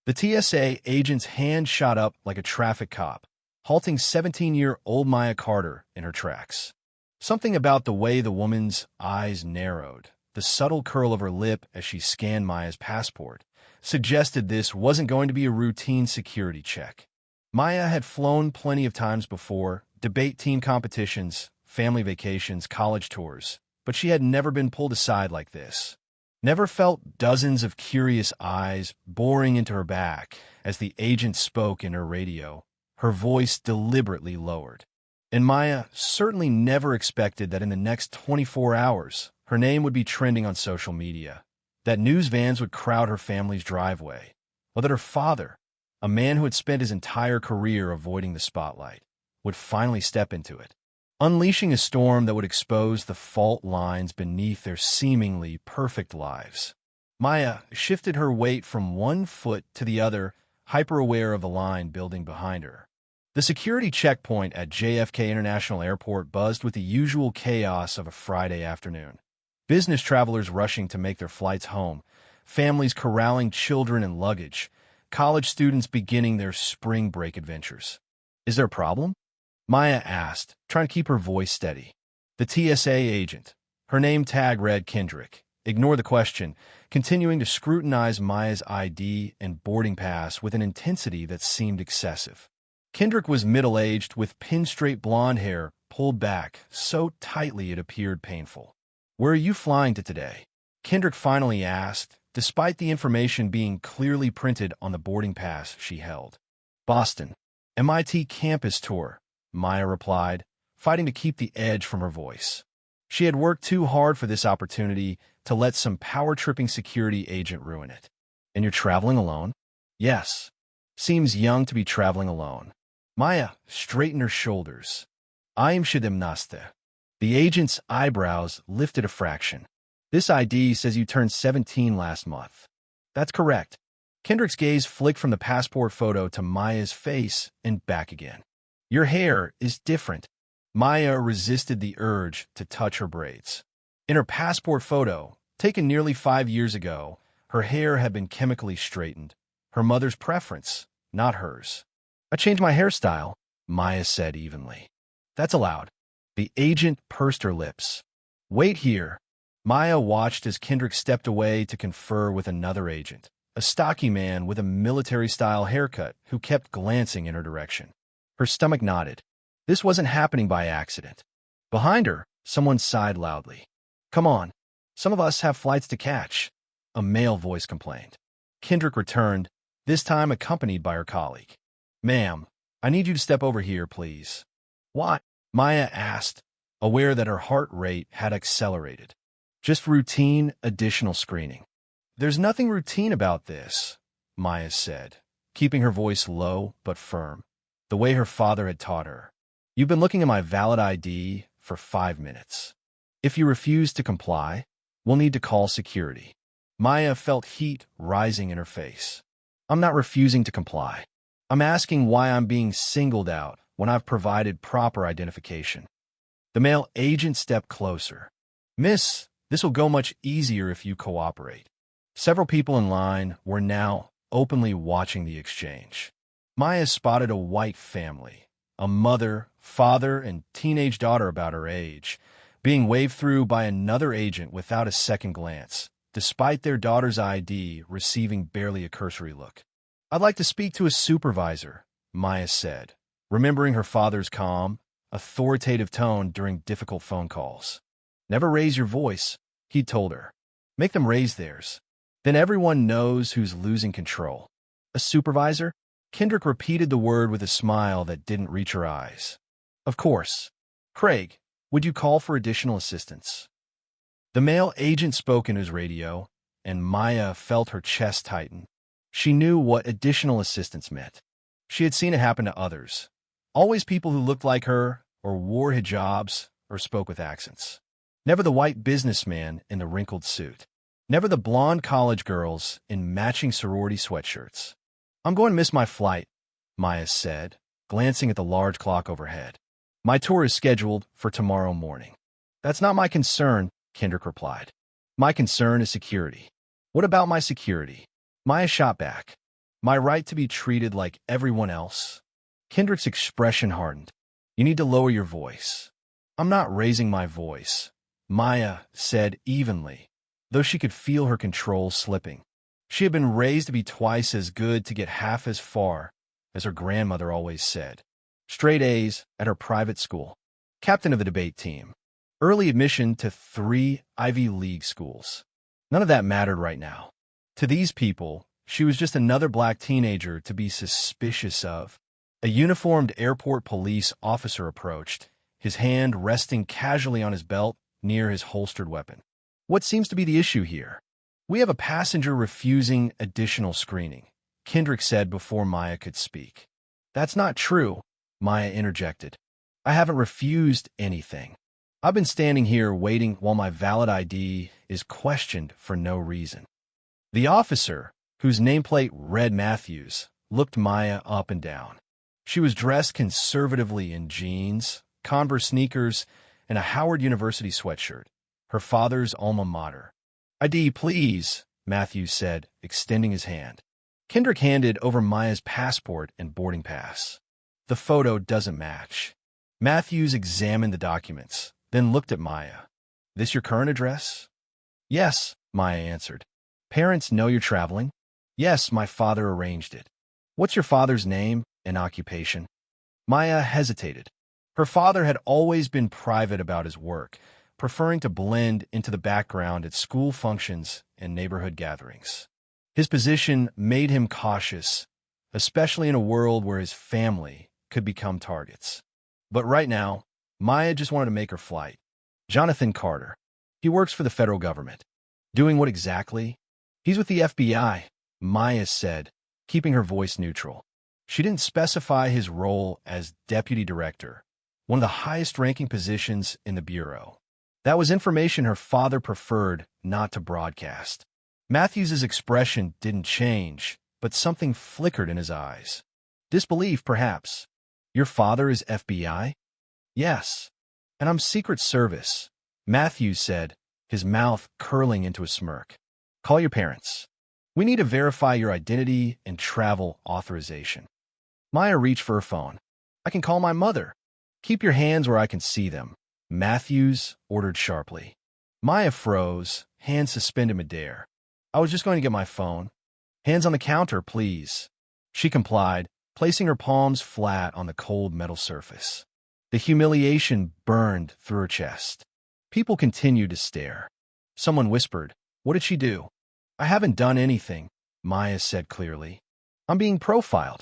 The TSA agent's hand shot up like a traffic cop, halting 17-year-old Maya Carter in her tracks. Something about the way the woman's eyes narrowed, the subtle curl of her lip as she scanned Maya's passport, suggested this wasn't going to be a routine security check. Maya had flown plenty of times before, debate team competitions, family vacations, college tours, but she had never been pulled aside like this. Never felt dozens of curious eyes boring into her back as the agent spoke in her radio, her voice deliberately lowered. And Maya certainly never expected that in the next 24 hours, her name would be trending on social media, that news vans would crowd her family's driveway, or that her father, a man who had spent his entire career avoiding the spotlight, would finally step into it, unleashing a storm that would expose the fault lines beneath their seemingly perfect lives. Maya shifted her weight from one foot to the other, hyper-aware of the line building behind her. The security checkpoint at JFK International Airport buzzed with the usual chaos of a Friday afternoon. Business travelers rushing to make their flights home, families corralling children and luggage, college students beginning their spring break adventures. "Is there a problem?" Maya asked, trying to keep her voice steady. The TSA agent, her name tag read Kendrick, ignored the question, continuing to scrutinize Maya's ID and boarding pass with an intensity that seemed excessive. Kendrick was middle-aged with pin-straight blonde hair pulled back so tightly it appeared painful. "Where are you flying to today?" Kendrick finally asked, despite the information being clearly printed on the boarding pass she held. "Boston. MIT campus tour," Maya replied, fighting to keep the edge from her voice. She had worked too hard for this opportunity to let some power-tripping security agent ruin it. "And you're traveling alone?" "Yes. Seems young to be traveling alone." Maya straightened her shoulders. "I am Shidimnaste." The agent's eyebrows lifted a fraction. "This ID says you turned 17 last month." "That's correct." Kendrick's gaze flicked from the passport photo to Maya's face and back again. "Your hair is different." Maya resisted the urge to touch her braids. In her passport photo, taken nearly 5 years ago, her hair had been chemically straightened. Her mother's preference, not hers. "I changed my hairstyle," Maya said evenly. "That's allowed." The agent pursed her lips. "Wait here." Maya watched as Kendrick stepped away to confer with another agent, a stocky man with a military-style haircut who kept glancing in her direction. Her stomach knotted. This wasn't happening by accident. Behind her, someone sighed loudly. "Come on. Some of us have flights to catch," a male voice complained. Kendrick returned, this time accompanied by her colleague. "Ma'am, I need you to step over here, please." "Why?" Maya asked, aware that her heart rate had accelerated. "Just routine additional screening." "There's nothing routine about this," Maya said, keeping her voice low but firm, the way her father had taught her. "You've been looking at my valid ID for 5 minutes. If you refuse to comply, we'll need to call security." Maya felt heat rising in her face. "I'm not refusing to comply. I'm asking why I'm being singled out when I've provided proper identification." The male agent stepped closer. "Miss, this will go much easier if you cooperate." Several people in line were now openly watching the exchange. Maya spotted a white family, a mother, father, and teenage daughter about her age, being waved through by another agent without a second glance, despite their daughter's ID receiving barely a cursory look. "I'd like to speak to a supervisor," Maya said, remembering her father's calm, authoritative tone during difficult phone calls. "Never raise your voice," he told her. "Make them raise theirs. Then everyone knows who's losing control." "A supervisor?" Kendrick repeated the word with a smile that didn't reach her eyes. "Of course. Craig, would you call for additional assistance?" The male agent spoke in his radio, and Maya felt her chest tighten. She knew what additional assistance meant. She had seen it happen to others. Always people who looked like her, or wore hijabs, or spoke with accents. Never the white businessman in the wrinkled suit. Never the blonde college girls in matching sorority sweatshirts. "I'm going to miss my flight," Maya said, glancing at the large clock overhead. "My tour is scheduled for tomorrow morning." "That's not my concern," Kendrick replied. "My concern is security." "What about my security?" Maya shot back. My right to be treated like everyone else? Kendrick's expression hardened. You need to lower your voice. I'm not raising my voice, Maya said evenly, though she could feel her control slipping. She had been raised to be twice as good to get half as far, as her grandmother always said. Straight A's at her private school. Captain of the debate team. Early admission to 3 Ivy League schools. None of that mattered right now. To these people, she was just another black teenager to be suspicious of. A uniformed airport police officer approached, his hand resting casually on his belt near his holstered weapon. What seems to be the issue here? We have a passenger refusing additional screening, Kendrick said before Maya could speak. That's not true, Maya interjected. I haven't refused anything. I've been standing here waiting while my valid ID is questioned for no reason. The officer, whose nameplate read Matthews, looked Maya up and down. She was dressed conservatively in jeans, Converse sneakers, and a Howard University sweatshirt, her father's alma mater. ID, please, Matthews said, extending his hand. Kendrick handed over Maya's passport and boarding pass. The photo doesn't match. Matthews examined the documents, then looked at Maya. This your current address? Yes, Maya answered. Parents know you're traveling? Yes, my father arranged it. What's your father's name and occupation? Maya hesitated. Her father had always been private about his work, preferring to blend into the background at school functions and neighborhood gatherings. His position made him cautious, especially in a world where his family could become targets. But right now, Maya just wanted to make her flight. Jonathan Carter. He works for the federal government. Doing what exactly? He's with the FBI, Maya said, keeping her voice neutral. She didn't specify his role as deputy director, one of the highest-ranking positions in the Bureau. That was information her father preferred not to broadcast. Matthews's expression didn't change, but something flickered in his eyes. Disbelief, perhaps. Your father is FBI? Yes. And I'm Secret Service, Matthews said, his mouth curling into a smirk. Call your parents. We need to verify your identity and travel authorization. Maya reached for her phone. I can call my mother. Keep your hands where I can see them, Matthews ordered sharply. Maya froze, hands suspended midair. I was just going to get my phone. Hands on the counter, please. She complied, placing her palms flat on the cold metal surface. The humiliation burned through her chest. People continued to stare. Someone whispered, "What did she do?" I haven't done anything, Maya said clearly. I'm being profiled.